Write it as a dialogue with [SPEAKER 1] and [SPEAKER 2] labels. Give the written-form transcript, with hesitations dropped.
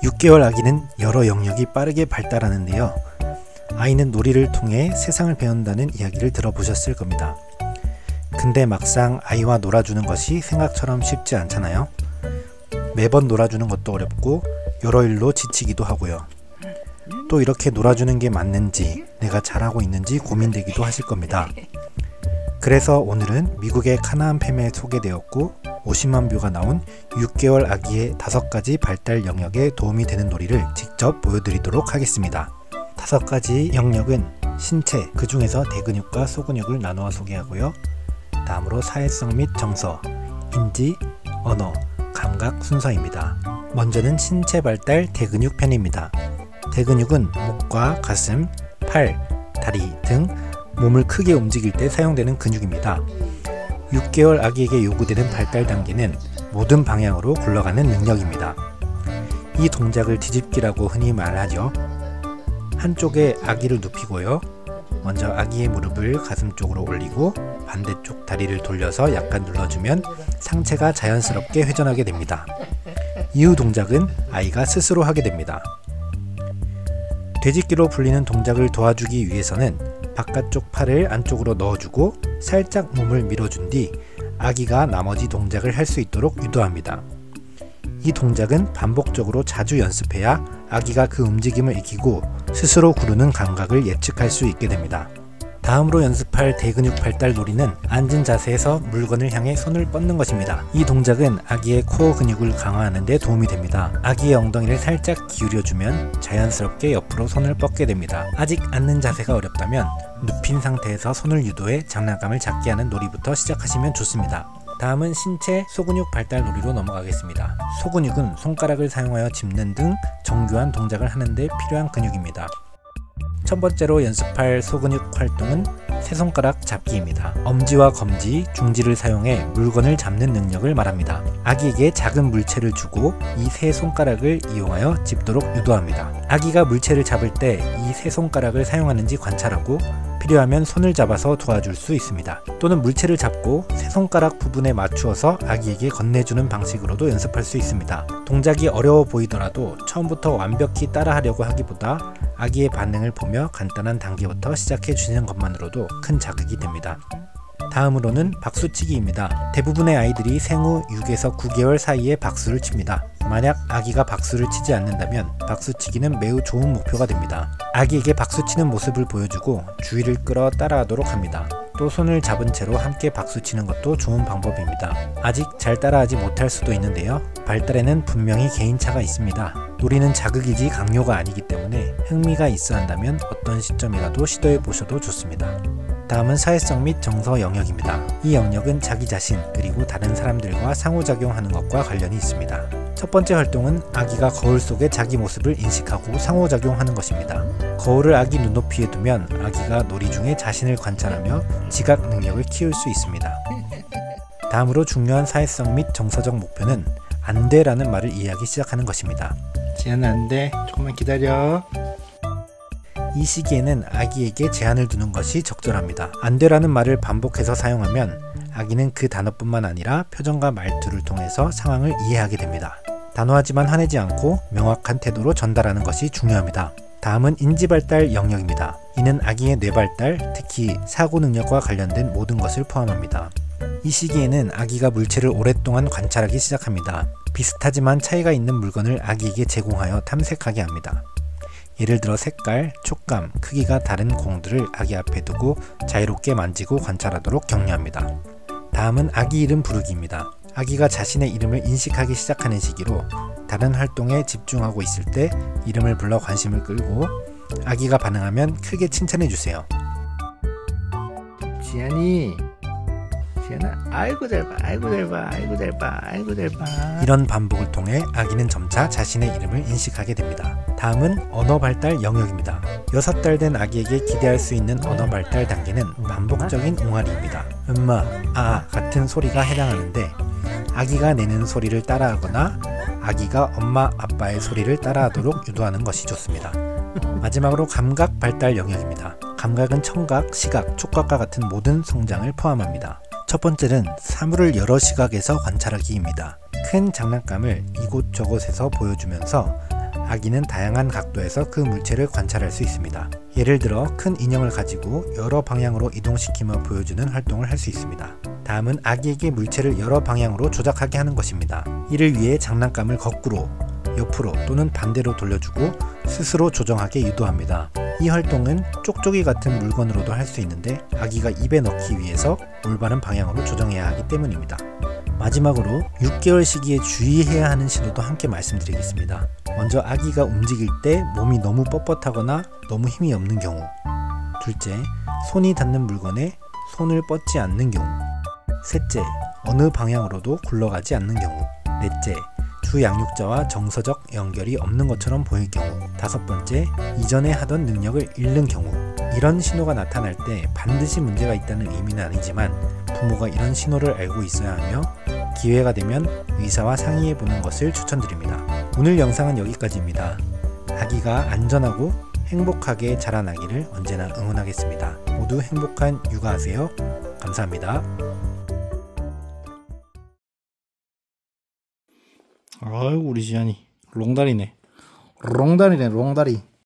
[SPEAKER 1] 6개월 아기는 여러 영역이 빠르게 발달하는데요. 아이는 놀이를 통해 세상을 배운다는 이야기를 들어보셨을 겁니다. 근데 막상 아이와 놀아주는 것이 생각처럼 쉽지 않잖아요. 매번 놀아주는 것도 어렵고 여러 일로 지치기도 하고요. 또 이렇게 놀아주는 게 맞는지, 내가 잘하고 있는지 고민되기도 하실 겁니다. 그래서 오늘은 미국의 카나안 팸에 소개되었고 50만 뷰가 나온 6개월 아기의 5가지 발달 영역에 도움이 되는 놀이를 직접 보여드리도록 하겠습니다. 5가지 영역은 신체, 그 중에서 대근육과 소근육을 나누어 소개하고요. 다음으로 사회성 및 정서, 인지, 언어, 감각 순서입니다. 먼저는 신체 발달 대근육 편입니다. 대근육은 목과 가슴, 팔, 다리 등 몸을 크게 움직일 때 사용되는 근육입니다. 6개월 아기에게 요구되는 발달 단계는 모든 방향으로 굴러가는 능력입니다. 이 동작을 뒤집기라고 흔히 말하죠. 한쪽에 아기를 눕히고요. 먼저 아기의 무릎을 가슴 쪽으로 올리고 반대쪽 다리를 돌려서 약간 눌러주면 상체가 자연스럽게 회전하게 됩니다. 이후 동작은 아이가 스스로 하게 됩니다. 되짚기로 불리는 동작을 도와주기 위해서는 바깥쪽 팔을 안쪽으로 넣어주고 살짝 몸을 밀어준 뒤 아기가 나머지 동작을 할 수 있도록 유도합니다. 이 동작은 반복적으로 자주 연습해야 아기가 그 움직임을 익히고 스스로 구르는 감각을 예측할 수 있게 됩니다. 다음으로 연습할 대근육 발달 놀이는 앉은 자세에서 물건을 향해 손을 뻗는 것입니다. 이 동작은 아기의 코어 근육을 강화하는 데 도움이 됩니다. 아기의 엉덩이를 살짝 기울여주면 자연스럽게 옆으로 손을 뻗게 됩니다. 아직 앉는 자세가 어렵다면 눕힌 상태에서 손을 유도해 장난감을 잡게 하는 놀이부터 시작하시면 좋습니다. 다음은 신체 소근육 발달 놀이로 넘어가겠습니다. 소근육은 손가락을 사용하여 짚는 등 정교한 동작을 하는 데 필요한 근육입니다. 첫 번째로 연습할 소근육 활동은 새손가락 잡기입니다. 엄지와 검지, 중지를 사용해 물건을 잡는 능력을 말합니다. 아기에게 작은 물체를 주고 이 세 손가락을 이용하여 짚도록 유도합니다. 아기가 물체를 잡을 때 이 세 손가락을 사용하는지 관찰하고 필요하면 손을 잡아서 도와줄 수 있습니다. 또는 물체를 잡고 세 손가락 부분에 맞추어서 아기에게 건네주는 방식으로도 연습할 수 있습니다. 동작이 어려워 보이더라도 처음부터 완벽히 따라하려고 하기보다 아기의 반응을 보며 간단한 단계부터 시작해 주시는 것만으로도 큰 자극이 됩니다. 다음으로는 박수치기입니다. 대부분의 아이들이 생후 6에서 9개월 사이에 박수를 칩니다. 만약 아기가 박수를 치지 않는다면 박수치기는 매우 좋은 목표가 됩니다. 아기에게 박수치는 모습을 보여주고 주의를 끌어 따라하도록 합니다. 또 손을 잡은 채로 함께 박수치는 것도 좋은 방법입니다. 아직 잘 따라하지 못할 수도 있는데요. 발달에는 분명히 개인차가 있습니다. 놀이는 자극이지 강요가 아니기 때문에 흥미가 있어 한다면 어떤 시점이라도 시도해 보셔도 좋습니다. 다음은 사회성 및 정서 영역입니다. 이 영역은 자기 자신 그리고 다른 사람들과 상호작용하는 것과 관련이 있습니다. 첫 번째 활동은 아기가 거울 속에 자기 모습을 인식하고 상호작용하는 것입니다. 거울을 아기 눈높이에 두면 아기가 놀이 중에 자신을 관찰하며 지각 능력을 키울 수 있습니다. 다음으로 중요한 사회성 및 정서적 목표는 안 돼 라는 말을 이해하기 시작하는 것입니다. 지안아 안 돼, 조금만 기다려. 이 시기에는 아기에게 제한을 두는 것이 적절합니다. 안 돼라는 말을 반복해서 사용하면 아기는 그 단어뿐만 아니라 표정과 말투를 통해서 상황을 이해하게 됩니다. 단호하지만 화내지 않고 명확한 태도로 전달하는 것이 중요합니다. 다음은 인지발달 영역입니다. 이는 아기의 뇌발달, 특히 사고 능력과 관련된 모든 것을 포함합니다. 이 시기에는 아기가 물체를 오랫동안 관찰하기 시작합니다. 비슷하지만 차이가 있는 물건을 아기에게 제공하여 탐색하게 합니다. 예를 들어 색깔, 촉감, 크기가 다른 공들을 아기 앞에 두고 자유롭게 만지고 관찰하도록 격려합니다. 다음은 아기 이름 부르기입니다. 아기가 자신의 이름을 인식하기 시작하는 시기로 다른 활동에 집중하고 있을 때 이름을 불러 관심을 끌고 아기가 반응하면 크게 칭찬해주세요. 지안이, 지안아, 아이고 잘 봐, 아이고 잘 봐, 아이고 잘 봐, 아이고 잘 봐. 이런 반복을 통해 아기는 점차 자신의 이름을 인식하게 됩니다. 다음은 언어 발달 영역입니다. 6달 된 아기에게 기대할 수 있는 언어 발달 단계는 반복적인 옹알이입니다. 엄마, 아 같은 소리가 해당하는데 아기가 내는 소리를 따라하거나 아기가 엄마, 아빠의 소리를 따라하도록 유도하는 것이 좋습니다. 마지막으로 감각 발달 영역입니다. 감각은 청각, 시각, 촉각과 같은 모든 성장을 포함합니다. 첫 번째는 사물을 여러 시각에서 관찰하기입니다. 큰 장난감을 이곳저곳에서 보여주면서 아기는 다양한 각도에서 그 물체를 관찰할 수 있습니다. 예를 들어 큰 인형을 가지고 여러 방향으로 이동시키며 보여주는 활동을 할 수 있습니다. 다음은 아기에게 물체를 여러 방향으로 조작하게 하는 것입니다. 이를 위해 장난감을 거꾸로, 옆으로 또는 반대로 돌려주고 스스로 조정하게 유도합니다. 이 활동은 쪽쪽이 같은 물건으로도 할 수 있는데 아기가 입에 넣기 위해서 올바른 방향으로 조정해야 하기 때문입니다. 마지막으로 6개월 시기에 주의해야 하는 신호도 함께 말씀드리겠습니다. 먼저 아기가 움직일 때 몸이 너무 뻣뻣하거나 너무 힘이 없는 경우, 둘째, 손이 닿는 물건에 손을 뻗지 않는 경우, 셋째, 어느 방향으로도 굴러가지 않는 경우, 넷째, 주 양육자와 정서적 연결이 없는 것처럼 보일 경우, 다섯 번째, 이전에 하던 능력을 잃는 경우. 이런 신호가 나타날 때 반드시 문제가 있다는 의미는 아니지만 부모가 이런 신호를 알고 있어야 하며 기회가 되면 의사와 상의해 보는 것을 추천드립니다. 오늘 영상은 여기까지입니다. 아기가 안전하고 행복하게 자라나기를 언제나 응원하겠습니다. 모두 행복한 육아하세요. 감사합니다.
[SPEAKER 2] 아이고 우리 지안이 롱다리네. 롱다리.